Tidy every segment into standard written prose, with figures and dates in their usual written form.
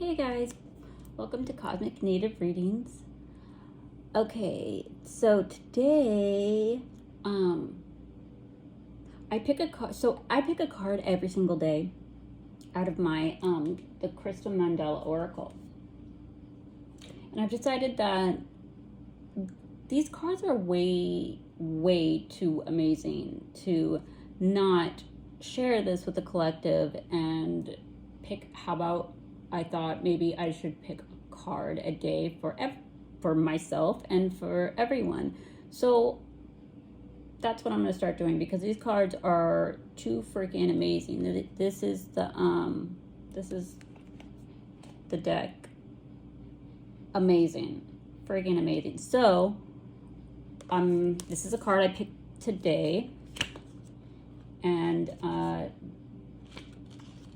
Hey guys, welcome to Cosmic Native Readings. Okay, so today, I pick a card. So I pick a card every single day out of my the Crystal Mandala Oracle, and I've decided that these cards are way too amazing to not share this with the collective and pick. How about I thought maybe I should pick a card a day for myself and for everyone. So that's what I'm going to start doing because these cards are too freaking amazing. This is the deck. Amazing. Freaking amazing. So this is a card I picked today, and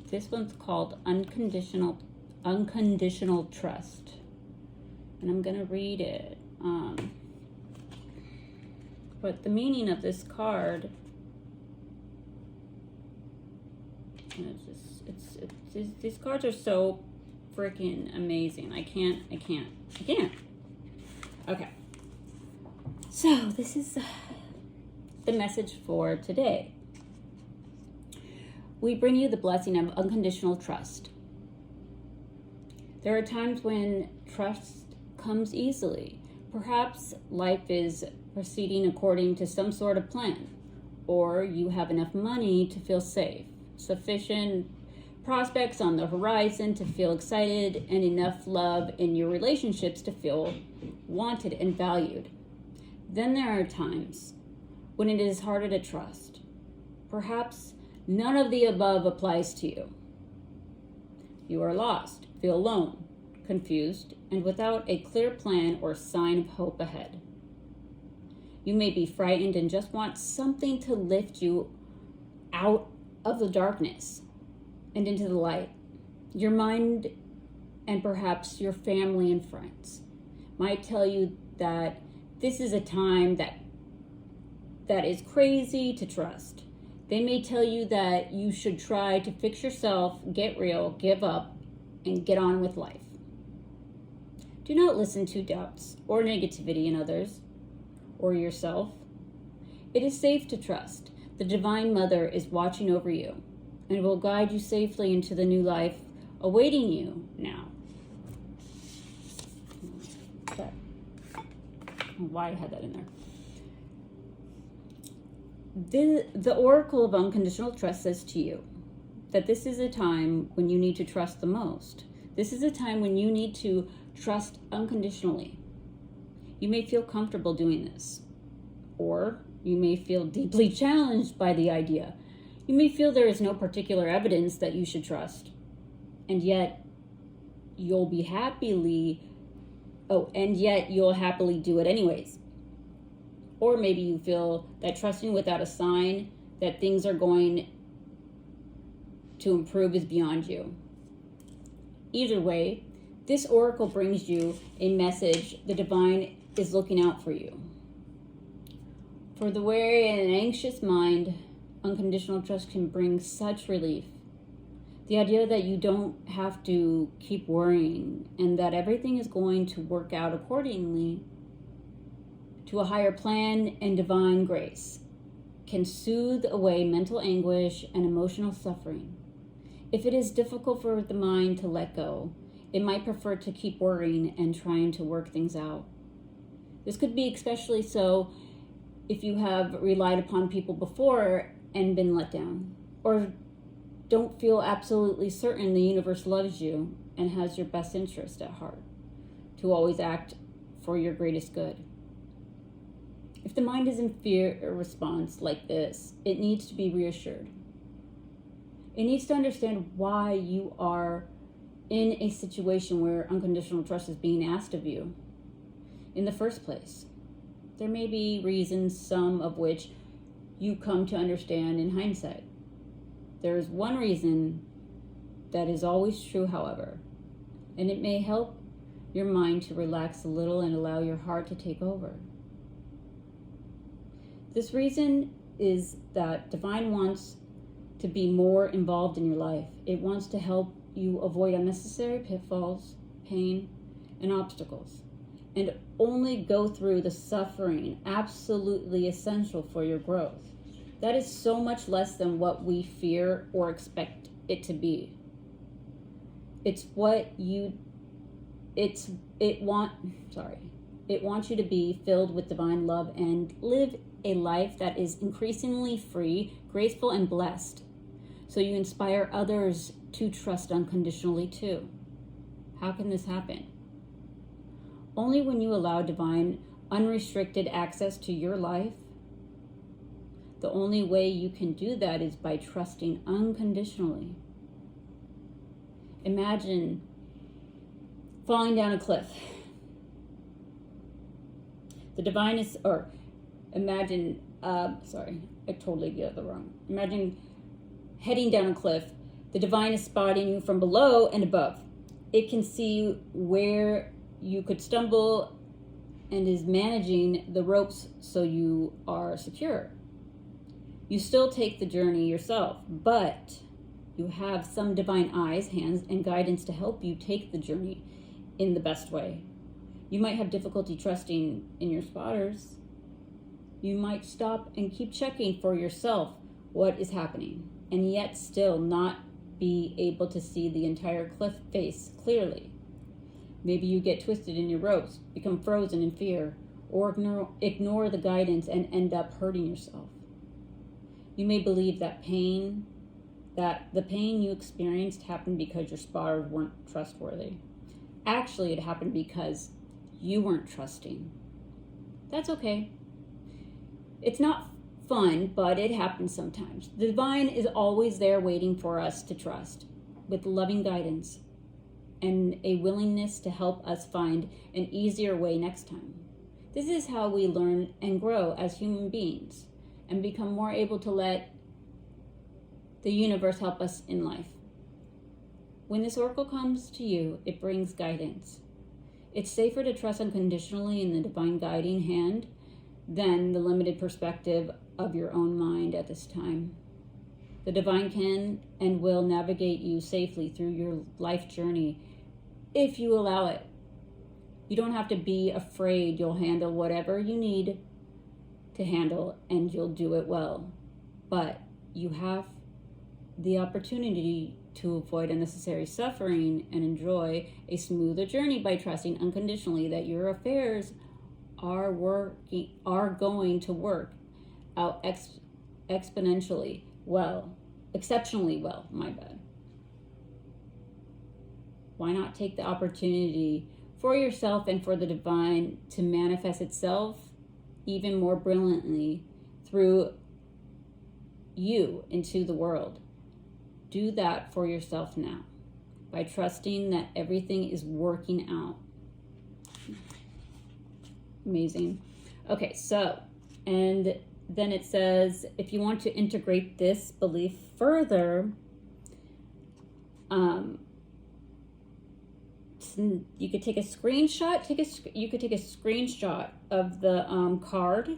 this one's called Unconditional Trust, and I'm gonna read it. But the meaning of this card, these cards are so freaking amazing. I can't. Okay. So this is the message for today. We bring you the blessing of unconditional trust. There are times when trust comes easily. Perhaps life is proceeding according to some sort of plan, or you have enough money to feel safe, sufficient prospects on the horizon to feel excited, and enough love in your relationships to feel wanted and valued. Then there are times when it is harder to trust. Perhaps none of the above applies to you. You are lost, feel alone, confused, and without a clear plan or sign of hope ahead. You may be frightened and just want something to lift you out of the darkness and into the light. Your mind and perhaps your family and friends might tell you that this is a time that is crazy to trust. They may tell you that you should try to fix yourself, get real, give up, and get on with life. Do not listen to doubts or negativity in others or yourself. It is safe to trust. The Divine Mother is watching over you and will guide you safely into the new life awaiting you now. Okay. I don't know why I had that in there. The Oracle of Unconditional Trust says to you that this is a time when you need to trust the most. This is a time when you need to trust unconditionally. You may feel comfortable doing this, or you may feel deeply challenged by the idea. You may feel there is no particular evidence that you should trust, and yet you'll happily do it anyways. Or maybe you feel that trusting without a sign that things are going to improve is beyond you. Either way, this oracle brings you a message. The divine is looking out for you. For the weary and anxious mind, unconditional trust can bring such relief. The idea that you don't have to keep worrying and that everything is going to work out accordingly to a higher plan and divine grace can soothe away mental anguish and emotional suffering. If it is difficult for the mind to let go, it might prefer to keep worrying and trying to work things out. This could be especially so if you have relied upon people before and been let down, or don't feel absolutely certain the universe loves you and has your best interest at heart to always act for your greatest good. If the mind is in fear or response like this, it needs to be reassured. It needs to understand why you are in a situation where unconditional trust is being asked of you in the first place. There may be reasons, some of which you come to understand in hindsight. There is one reason that is always true, however, and it may help your mind to relax a little and allow your heart to take over. This reason is that Divine wants to be more involved in your life. It wants to help you avoid unnecessary pitfalls, pain, and obstacles, and only go through the suffering absolutely essential for your growth. That is so much less than what we fear or expect it to be. It wants you to be filled with divine love and live a life that is increasingly free, graceful, and blessed. So you inspire others to trust unconditionally too. How can this happen? Only when you allow divine, unrestricted access to your life. The only way you can do that is by trusting unconditionally. Imagine falling down a cliff. The divine is, or imagine, sorry, I totally got the wrong. Imagine heading down a cliff. The divine is spotting you from below and above. It can see where you could stumble and is managing the ropes so you are secure. You still take the journey yourself, but you have some divine eyes, hands, and guidance to help you take the journey in the best way. You might have difficulty trusting in your spotters. You might stop and keep checking for yourself what is happening, and yet still not be able to see the entire cliff face clearly. Maybe you get twisted in your ropes, become frozen in fear, or ignore the guidance and end up hurting yourself. You may believe that the pain you experienced happened because your spotters weren't trustworthy. Actually, it happened because you weren't trusting. That's okay. It's not fun, but it happens sometimes. The divine is always there waiting for us to trust, with loving guidance and a willingness to help us find an easier way next time. This is how we learn and grow as human beings and become more able to let the universe help us in life. When this oracle comes to you, it brings guidance. It's safer to trust unconditionally in the divine guiding hand than the limited perspective of your own mind at this time. The divine can and will navigate you safely through your life journey if you allow it. You don't have to be afraid. You'll handle whatever you need to handle and you'll do it well. But you have the opportunity to avoid unnecessary suffering and enjoy a smoother journey by trusting unconditionally that your affairs are going to work out exceptionally well, my bad. Why not take the opportunity for yourself and for the divine to manifest itself even more brilliantly through you into the world? Do that for yourself now by trusting that everything is working out. Amazing. Okay, so, and then it says, if you want to integrate this belief further, you could take a screenshot. You could take a screenshot of the card,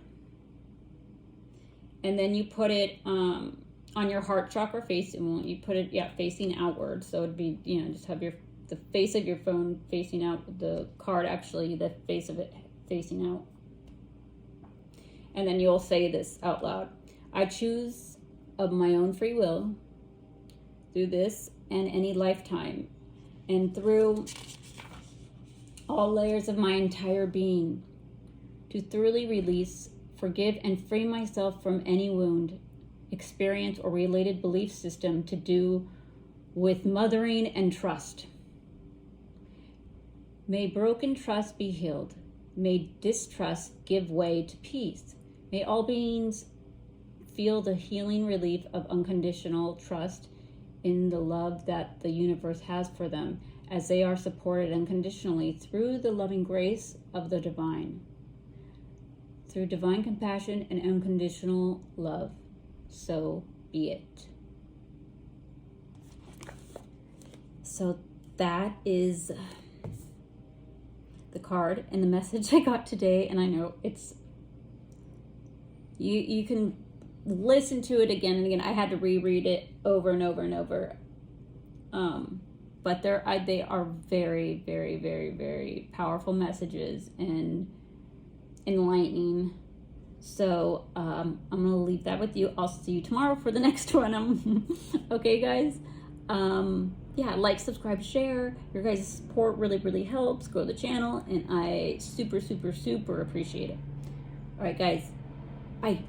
and then you put it on your heart chakra facing. You put it facing outward, so it'd be just have the face of your phone facing out. The card actually, the face of it facing out. And then you'll say this out loud. I choose of my own free will through this and any lifetime and through all layers of my entire being to thoroughly release, forgive, and free myself from any wound, experience, or related belief system to do with mothering and trust. May broken trust be healed. May distrust give way to peace. May all beings feel the healing relief of unconditional trust in the love that the universe has for them as they are supported unconditionally through the loving grace of the divine. Through divine compassion and unconditional love. So be it. So that is the card and the message I got today, and I know it's you can listen to it again and again. I had to reread it over and over and over. but they are very, very, very, very powerful messages and enlightening. So I'm gonna leave that with you. I'll see you tomorrow for the next one. Okay, guys. Yeah, like, subscribe, share. Your guys' support really, really helps grow the channel, and I super, super, super appreciate it. All right, guys. Bye.